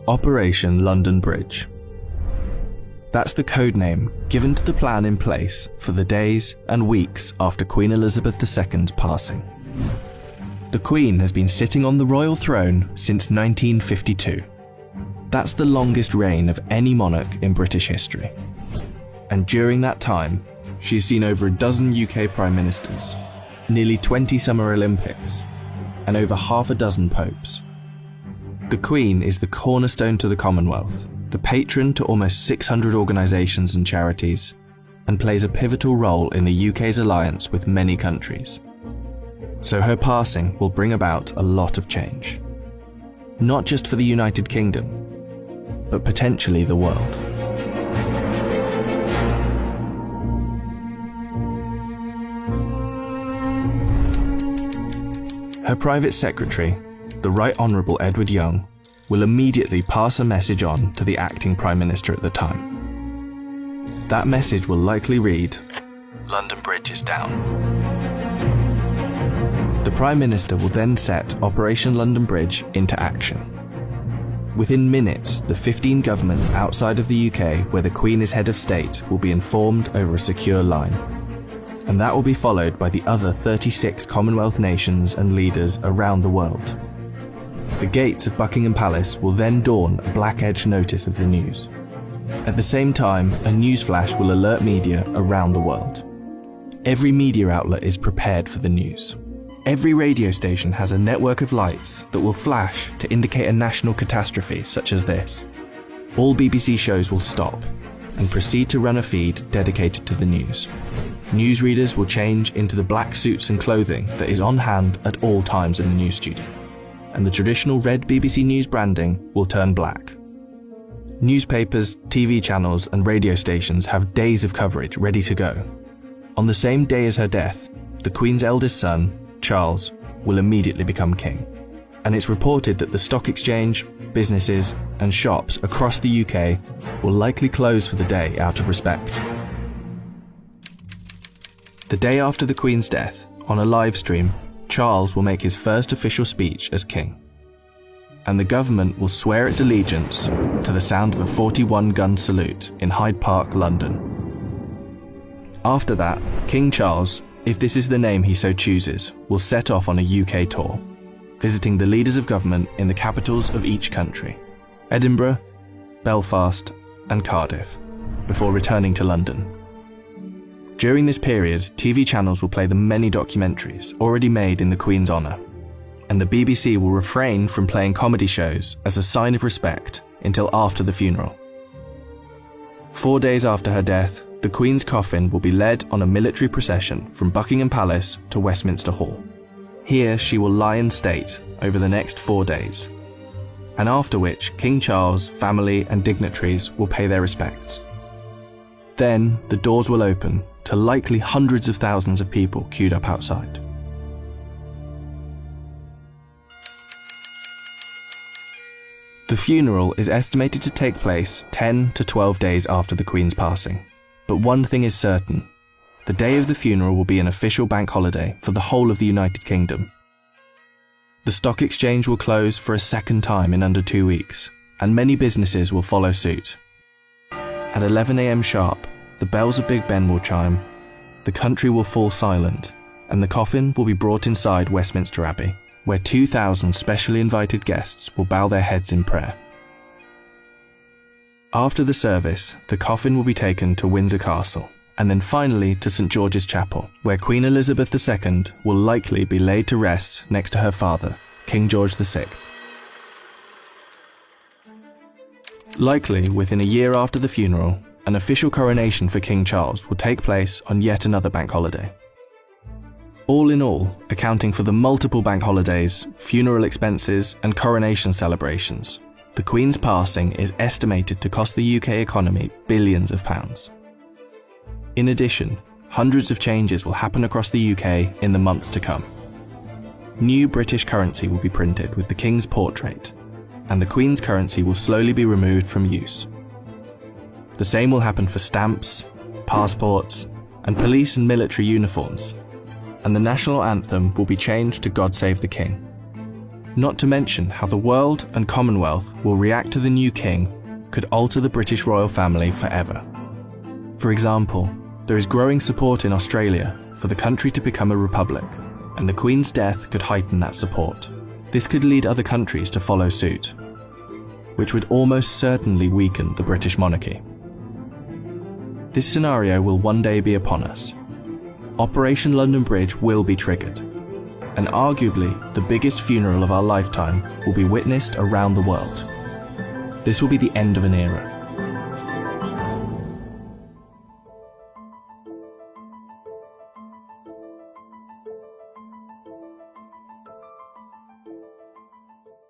Operation London Bridge. That's the code name given to the plan in place for the days and weeks after Queen Elizabeth II's passing. The Queen has been sitting on the royal throne since 1952. That's the longest reign of any monarch in British history. And during that time, she's seen over a dozen UK Prime Ministers, nearly 20 Summer Olympics, and over half a dozen popes. The Queen is the cornerstone to the Commonwealth, the patron to almost 600 organisations and charities, and plays a pivotal role in the UK's alliance with many countries. So her passing will bring about a lot of change. Not just for the United Kingdom, but potentially the world. Her private secretary, the Right Honourable Edward Young, will immediately pass a message on to the acting Prime Minister at the time. That message will likely read, "London Bridge is down." The Prime Minister will then set Operation London Bridge into action. Within minutes, the 15 governments outside of the UK where the Queen is head of state will be informed over a secure line. And that will be followed by the other 36 Commonwealth nations and leaders around the world. The gates of Buckingham Palace will then dawn a black-edged notice of the news. At the same time, a news flash will alert media around the world. Every media outlet is prepared for the news. Every radio station has a network of lights that will flash to indicate a national catastrophe such as this. All BBC shows will stop and proceed to run a feed dedicated to the news. Newsreaders will change into the black suits and clothing that is on hand at all times in the news studio, and the traditional red BBC News branding will turn black. Newspapers, TV channels and radio stations have days of coverage ready to go. On the same day as her death, the Queen's eldest son, Charles, will immediately become king. And it's reported that the stock exchange, businesses and shops across the UK will likely close for the day out of respect. The day after the Queen's death, on a live stream, Charles will make his first official speech as king. And the government will swear its allegiance to the sound of a 41-gun salute in Hyde Park, London. After that, King Charles, if this is the name he so chooses, will set off on a UK tour, visiting the leaders of government in the capitals of each country, Edinburgh, Belfast and Cardiff, before returning to London. During this period, TV channels will play the many documentaries already made in the Queen's honour, and the BBC will refrain from playing comedy shows as a sign of respect until after the funeral. 4 days after her death, the Queen's coffin will be led on a military procession from Buckingham Palace to Westminster Hall. Here she will lie in state over the next 4 days, and after which King Charles, family and dignitaries will pay their respects. Then the doors will open to likely hundreds of thousands of people queued up outside. The funeral is estimated to take place 10 to 12 days after the Queen's passing. But one thing is certain, the day of the funeral will be an official bank holiday for the whole of the United Kingdom. The stock exchange will close for a second time in under 2 weeks, and many businesses will follow suit. At 11 AM sharp, the bells of Big Ben will chime, the country will fall silent, and the coffin will be brought inside Westminster Abbey, where 2,000 specially invited guests will bow their heads in prayer. After the service, the coffin will be taken to Windsor Castle, and then finally to St George's Chapel, where Queen Elizabeth II will likely be laid to rest next to her father, King George VI. Likely within a year after the funeral, an official coronation for King Charles will take place on yet another bank holiday. All in all, accounting for the multiple bank holidays, funeral expenses and coronation celebrations, the Queen's passing is estimated to cost the UK economy billions of pounds. In addition, hundreds of changes will happen across the UK in the months to come. New British currency will be printed with the King's portrait, and the Queen's currency will slowly be removed from use. The same will happen for stamps, passports, and police and military uniforms, and the national anthem will be changed to God Save the King. Not to mention how the world and Commonwealth will react to the new king could alter the British royal family forever. For example, there is growing support in Australia for the country to become a republic, and the Queen's death could heighten that support. This could lead other countries to follow suit, which would almost certainly weaken the British monarchy. This scenario will one day be upon us. Operation London Bridge will be triggered, and arguably the biggest funeral of our lifetime will be witnessed around the world. This will be the end of an era.